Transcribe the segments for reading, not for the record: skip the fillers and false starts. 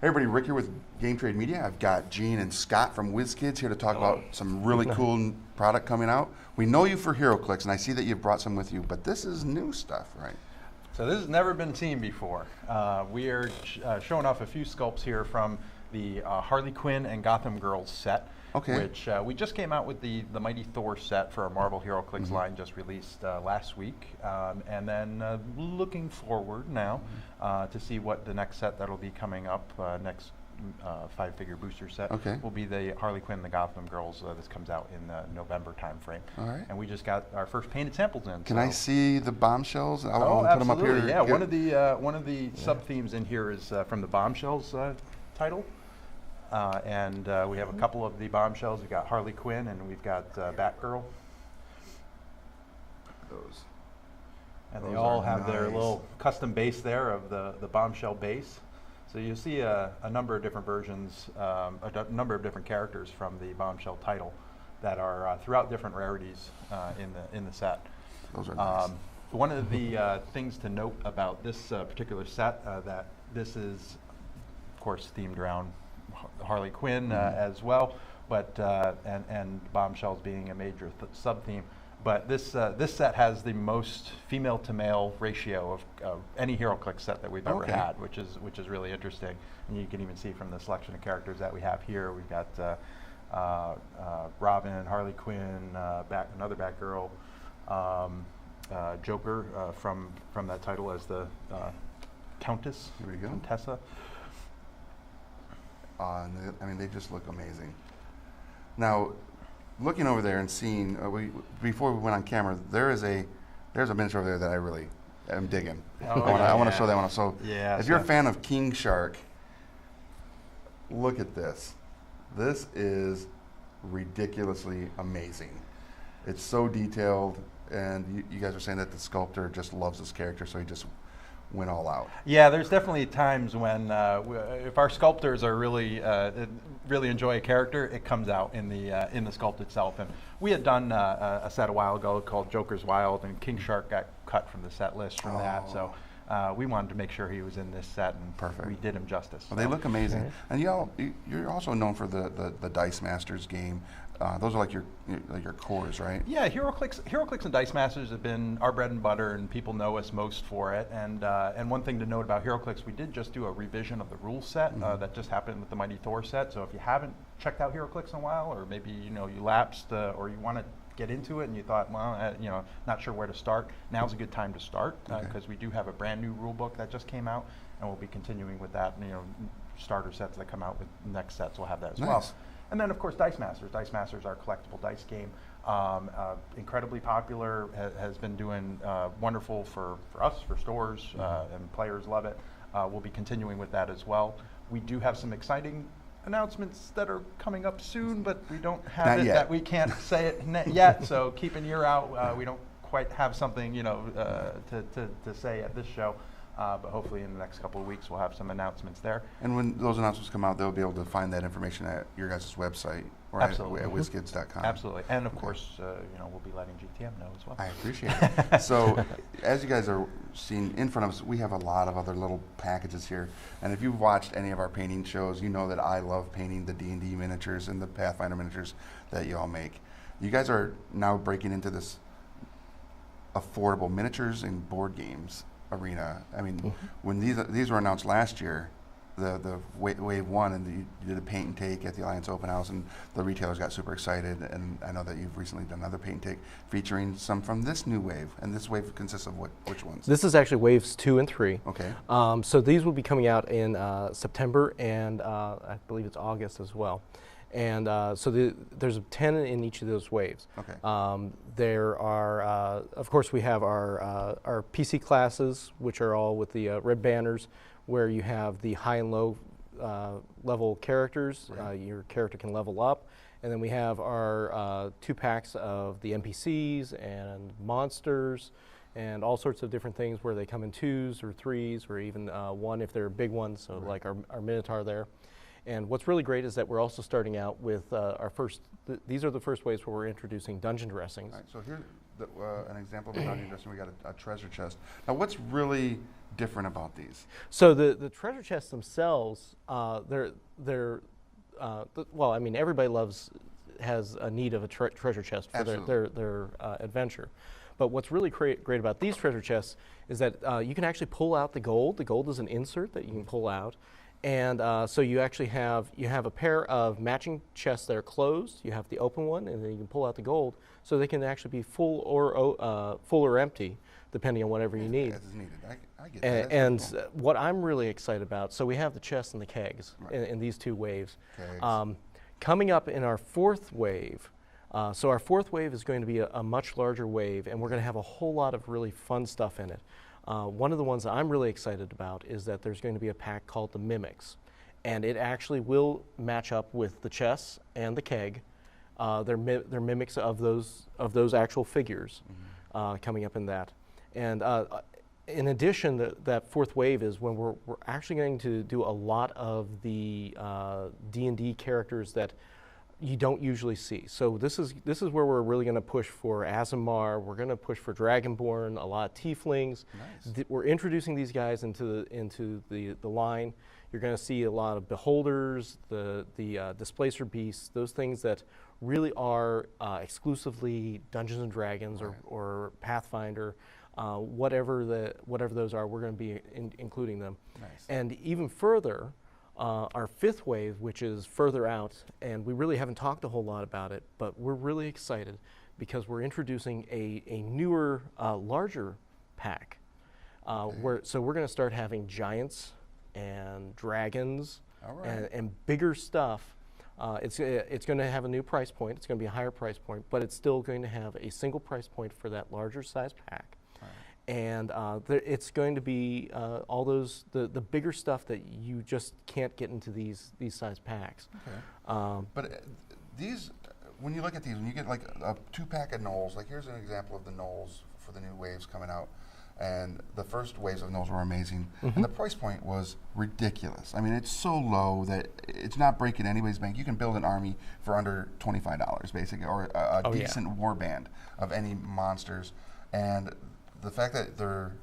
Hey everybody, Rick here with Game Trade Media. I've got Gene and Scott from Wizkids here to talk about some really cool product coming out. We know you for Heroclix, and I see that you've brought some with you, but this is new stuff, right? So this has never been seen before. We are showing off a few sculpts here from the Harley Quinn and Gotham Girls set, which we just came out with the Mighty Thor set for our Marvel Heroclix line, just released last week, and then looking forward now to see what the next set that'll be coming up next. 5-figure booster set will be the Harley Quinn and the Gotham Girls. This comes out in the November timeframe. All right. And we just got our first painted samples in. Can I see the bombshells? I'll put them up here. Yeah, one of the sub themes in here is from the Bombshells title, and we have a couple of the Bombshells. We've got Harley Quinn and we've got Batgirl. And they all have their little custom base there of the Bombshell base. So you see a number of different versions, a number of different characters from the Bombshell title that are throughout different rarities in the set. Those are nice. One of the things to note about this particular set that this is, of course, themed around Harley Quinn as well, but and Bombshells being a major sub theme. But this set has the most female to male ratio of any Heroclix set that we've ever had, which is really interesting. And you can even see from the selection of characters that we have here. We've got Robin, Harley Quinn, another Batgirl, Joker from that title as the Countess. Here we go. Contessa. I mean, they just look amazing. Now, looking over there and seeing, before we went on camera, there's a miniature over there that I really am digging. I want to show that one. So, if you're a fan of King Shark, look at this. This is ridiculously amazing. It's so detailed, and you guys are saying that the sculptor just loves this character, so he just went all out. Yeah, there's definitely times when if our sculptors are really enjoy a character, it comes out in the sculpt itself. And we had done a set a while ago called Joker's Wild, and King Shark got cut from the set list from that. So we wanted to make sure he was in this set, and we did him justice. Well, they look amazing. And you're also known for the Dice Masters game. Those are like your cores, right? Yeah, Heroclix and Dice Masters have been our bread and butter, and people know us most for it. And one thing to note about Heroclix, we did just do a revision of the rules set that just happened with the Mighty Thor set. So if you haven't checked out Heroclix in a while, or maybe you lapsed, or you want to get into it and you thought, well, not sure where to start, now's a good time to start because we do have a brand new rule book that just came out, and we'll be continuing with that. Starter sets that come out with next sets, we'll have that as well. And then, of course, Dice Masters. Dice Masters, our collectible dice game, incredibly popular, has been doing wonderful for us, for stores, and players love it. We'll be continuing with that as well. We do have some exciting announcements that are coming up soon, but we don't have that we can't say it yet, so keep an ear out. We don't quite have something to say at this show. But hopefully in the next couple of weeks we'll have some announcements there. And when those announcements come out, they'll be able to find that information at your guys' website, or at Wizkids.com. Absolutely. And of course, we'll be letting GTM know as well. I appreciate it. So as you guys are seeing in front of us, we have a lot of other little packages here. And if you've watched any of our painting shows, you know that I love painting the D&D miniatures and the Pathfinder miniatures that you all make. You guys are now breaking into this affordable miniatures and board games arena. I mean, when these were announced last year, the wave one, and you did a paint and take at the Alliance Open House, and the retailers got super excited. And I know that you've recently done another paint and take featuring some from this new wave. And this wave consists of which ones? This is actually waves 2 and 3. Okay. So these will be coming out in September, and I believe it's August as well. And so there's 10 in each of those waves. Okay. There are, of course, we have our PC classes, which are all with the red banners, where you have the high and low level characters. Right. Your character can level up. And then we have our 2 packs of the NPCs and monsters and all sorts of different things where they come in 2s or 3s or even 1 if they're big ones, so like our Minotaur there. And what's really great is that we're also starting out with our first, these are the first waves where we're introducing dungeon dressings. All right, so here's an example of a dungeon dressing. We got a treasure chest. Now, what's really different about these? So the treasure chests themselves, well, I mean, everybody has a need of a treasure chest for their adventure. But what's really great about these treasure chests is that you can actually pull out the gold. The gold is an insert that you can pull out. And so you actually have a pair of matching chests that are closed. You have the open one, and then you can pull out the gold. So they can actually be full or empty, depending on whatever you need. As is needed. I get that. And what I'm really excited about, so we have the chests and the kegs in these two waves. Coming up in our fourth wave, so our fourth wave is going to be a much larger wave, and we're going to have a whole lot of really fun stuff in it. One of the ones that I'm really excited about is that there's going to be a pack called the Mimics, and it actually will match up with the chests and the keg. They're mimics of those actual figures coming up in that. And in addition, that fourth wave is when we're actually going to do a lot of the D&D characters that you don't usually see. So this is where we're really going to push for Azamar. We're going to push for Dragonborn, a lot of Tieflings. Nice. We're introducing these guys into the line. You're going to see a lot of Beholders, the Displacer Beasts, those things that really are exclusively Dungeons and Dragons or Pathfinder. Whatever those are, we're going to be including them. Nice. And even further, our fifth wave, which is further out, and we really haven't talked a whole lot about it, but we're really excited because we're introducing a newer, larger pack. So we're going to start having giants and dragons and bigger stuff. It's going to have a new price point. It's going to be a higher price point, but it's still going to have a single price point for that larger size pack. And it's going to be all those the bigger stuff that you just can't get into these size packs. But these, when you look at these, when you get like a 2-pack of Knolls, like here's an example of the Knolls for the new waves coming out. And the first waves of Knolls were amazing. And the price point was ridiculous. I mean, it's so low that it's not breaking anybody's bank. You can build an army for under $25, basically, or a decent war band of any monsters. And the fact that they're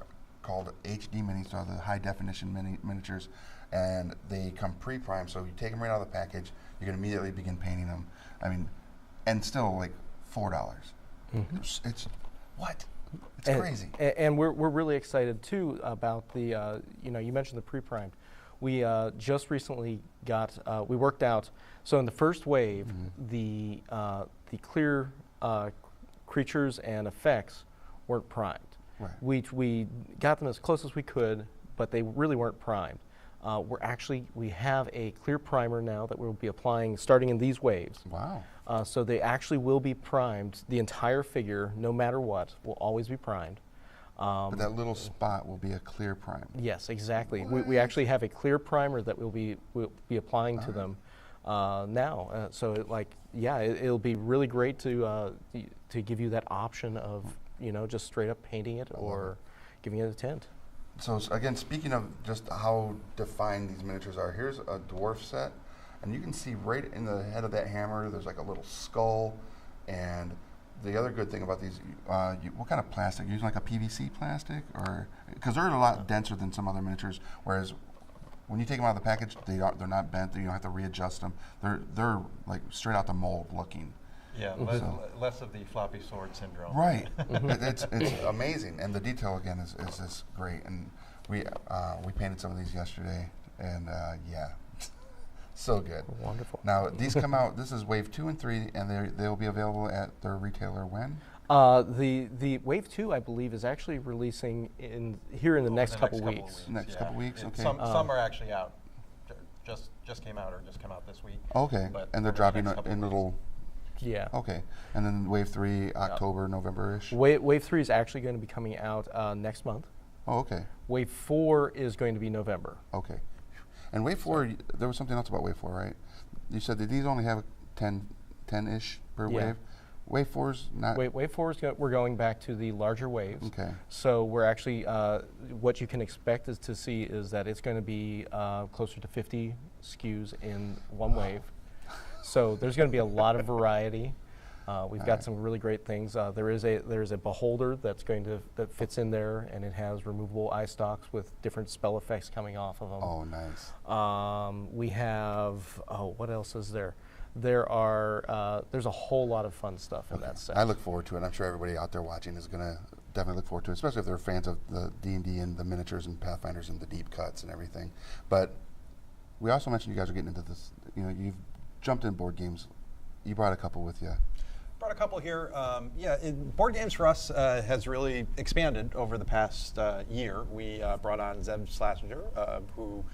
called HD minis, so the high definition miniatures, and they come pre-primed, so you take them right out of the package, you can immediately begin painting them. I mean, and still like $4. It's what? It's crazy. And we're really excited too about the you mentioned the pre-primed. We just recently we worked out. So in the first wave, the clear creatures and effects weren't primed. We got them as close as we could, but they really weren't primed. We have a clear primer now that we'll be applying starting in these waves. Wow. So they actually will be primed. The entire figure, no matter what, will always be primed. But that little spot will be a clear prime. Yes, exactly. We actually have a clear primer that we'll be applying to them now. So it'll be really great to give you that option of just straight up painting it or giving it a tint. So again, speaking of just how defined these miniatures are, here's a dwarf set, and you can see right in the head of that hammer, there's like a little skull. And the other good thing about these, what kind of plastic? You're using like a PVC plastic, or because they're a lot denser than some other miniatures. Whereas when you take them out of the package, they're not bent. You don't have to readjust them. They're like straight out the mold looking. Yeah, less of the floppy sword syndrome. Right. It's amazing, and the detail again is just great. And we painted some of these yesterday, and so good. Wonderful. Now these come out. This is wave 2 and 3, and they'll be available at their retailer when? The wave 2, I believe, is actually releasing here in the next couple weeks. Next couple weeks. Okay. Some are actually out. Just came out or just come out this week. Okay. And they're dropping in little. Yeah. Okay. And then wave 3, October, November-ish? Wave 3 is actually going to be coming out next month. Oh, okay. Wave 4 is going to be November. Okay. And wave 4, there was something else about wave 4, right? You said that these only have 10-ish per wave. Wave 4's not. Wave 4 we're going back to the larger waves. Okay. So we're actually, what you can expect is to see is that it's going to be closer to 50 SKUs in one wave. So there's going to be a lot of variety. We've got some really great things. There is a beholder that fits in there, and it has removable eye stalks with different spell effects coming off of them. Oh, nice. We have what else is there? There's a whole lot of fun stuff in that set. I look forward to it. I'm sure everybody out there watching is going to definitely look forward to it, especially if they're fans of the D&D and the miniatures and Pathfinders and the deep cuts and everything. But we also mentioned you guys are getting into this. You've jumped in board games. You brought a couple with you. Brought a couple here. Board games for us has really expanded over the past year. We brought on Zeb Schlesinger, who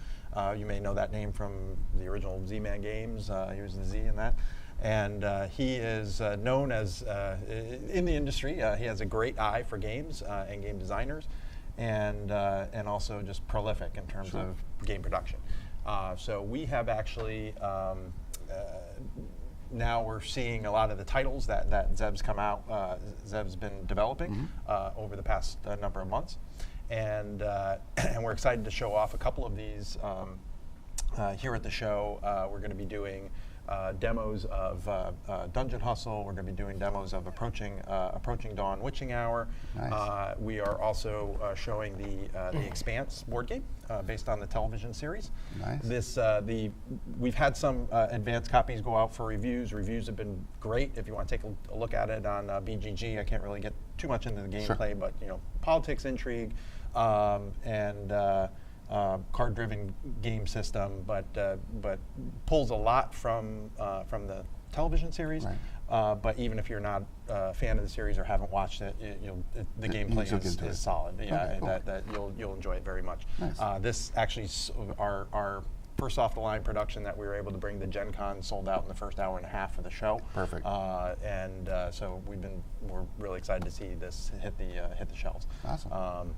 you may know that name from the original Z-Man games. He was the Z in that. And he is known as, in the industry, he has a great eye for games and game designers, and also just prolific in terms of game production. So we have actually, now we're seeing a lot of the titles that Zeb's come out, Zeb's been developing over the past number of months. And we're excited to show off a couple of these here at the show. We're going to be doing demos of Dungeon Hustle. We're going to be doing demos of Approaching Dawn Witching Hour. Nice. We are also showing the Expanse board game based on the television series. Nice. We've had some advanced copies go out for reviews. Reviews have been great. If you want to take a look at it on BGG, I can't really get too much into the gameplay, but politics, intrigue, and card-driven game system, but pulls a lot from the television series. Right. But even if you're not a fan of the series or haven't watched it, the gameplay is solid. Yeah, okay, that you'll enjoy it very much. Nice. This actually our first off the line production that we were able to bring to Gen Con sold out in the first hour and a half of the show. Perfect. So we're really excited to see this hit the shelves. Awesome.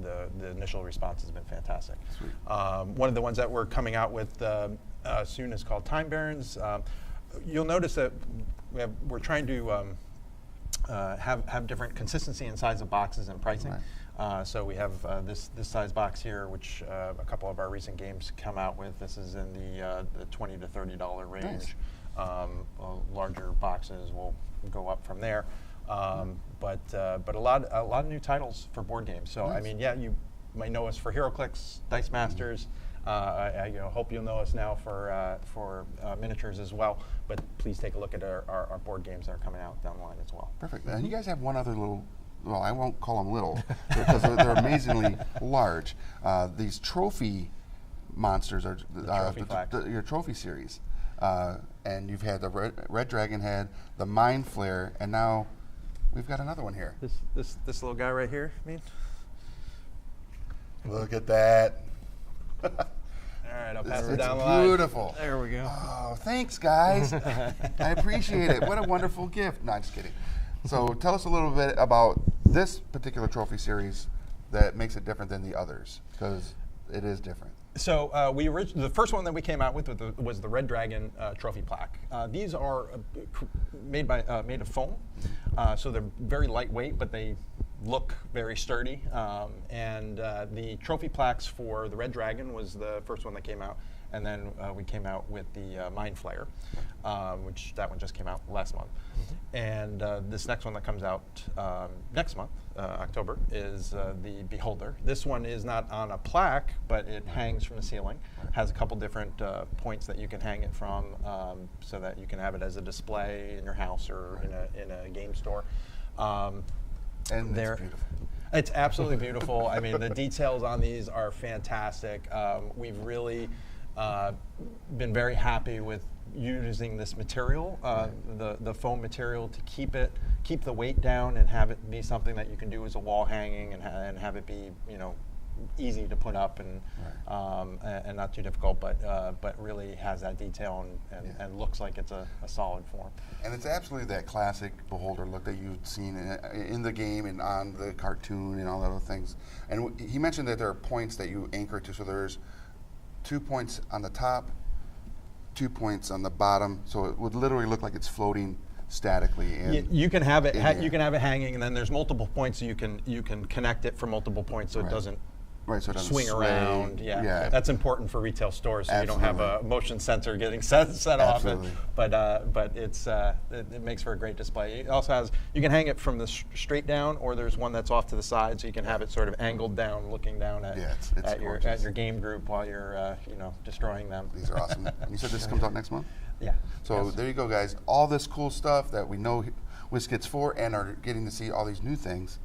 The initial response has been fantastic. Sweet. One of the ones that we're coming out with soon is called Time Barons. You'll notice that we're trying to have different consistency in size of boxes and pricing. Right. So we have this size box here, which a couple of our recent games come out with. This is in the $20 to $30 range. Nice. Larger boxes will go up from there. But a lot of new titles for board games. So nice. I mean, you might know us for Heroclix, Dice Masters. I hope you'll know us now for miniatures as well. But please take a look at our board games that are coming out down the line as well. Perfect. And you guys have one other little. Well, I won't call them little because they're amazingly large. These trophy monsters are your trophy series, and you've had the Red Dragon Head, the Mind Flare, and now we've got another one here. This little guy right here. Look at that. All right, I'll pass it down the line. It's beautiful. There we go. Oh, thanks, guys. I appreciate it. What a wonderful gift. No, I'm just kidding. So tell us a little bit about this particular trophy series that makes it different than the others, because it is different. So the first one that we came out with was the Red Dragon trophy plaque. These are made of foam, so they're very lightweight, but they look very sturdy. And the trophy plaques for the Red Dragon was the first one that came out, and then we came out with the Mind Flayer, which that one just came out last month. And this next one that comes out next month, October, is the Beholder. This one is not on a plaque, but it hangs from the ceiling. Has a couple different points that you can hang it from, so that you can have it as a display in your house or in a game store. And it's beautiful. It's absolutely beautiful. I mean, the details on these are fantastic. We've really been very happy with using this material, the foam material, to keep the weight down and have it be something that you can do as a wall hanging and have it be easy to put up and not too difficult, but really has that detail and looks like it's a solid form. And it's absolutely that classic Beholder look that you've seen in the game and on the cartoon and all the other things. And he mentioned that there are points that you anchor to, so there's 2 points on the top, 2 points on the bottom, so it would literally look like it's floating statically. You can have it. in here. You can have it hanging, and then there's multiple points. So you can connect it from multiple points, so it doesn't. Right, so it doesn't swing sway. around. Yeah, that's important for retail stores. So you don't have a motion sensor getting set off. But it makes for a great display. It also has, you can hang it from the straight down, or there's one that's off to the side, so you can have it sort of angled down, looking down at your game group while you're destroying them. These are awesome. And you said this comes out next month? Yeah. So there you go, guys. All this cool stuff that we know Wizkids for, and are getting to see all these new things.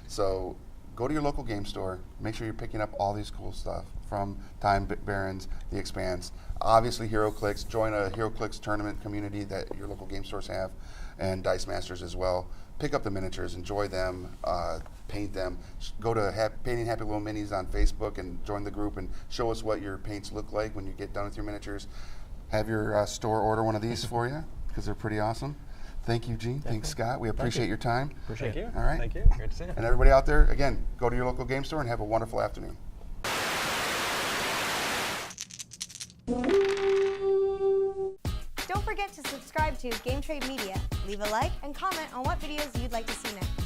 So go to your local game store. Make sure you're picking up all these cool stuff from Time Barons, The Expanse. Obviously, Heroclix. Join a Heroclix tournament community that your local game stores have, and Dice Masters as well. Pick up the miniatures, enjoy them, paint them. Go to Painting Happy Little Minis on Facebook and join the group and show us what your paints look like when you get done with your miniatures. Have your store order one of these for you, because they're pretty awesome. Thank you, Gene. Thanks, Scott. We appreciate your time. Thank you. All right. Thank you. Great to see you. And everybody out there, again, go to your local game store and have a wonderful afternoon. Don't forget to subscribe to Game Trade Media. Leave a like and comment on what videos you'd like to see next.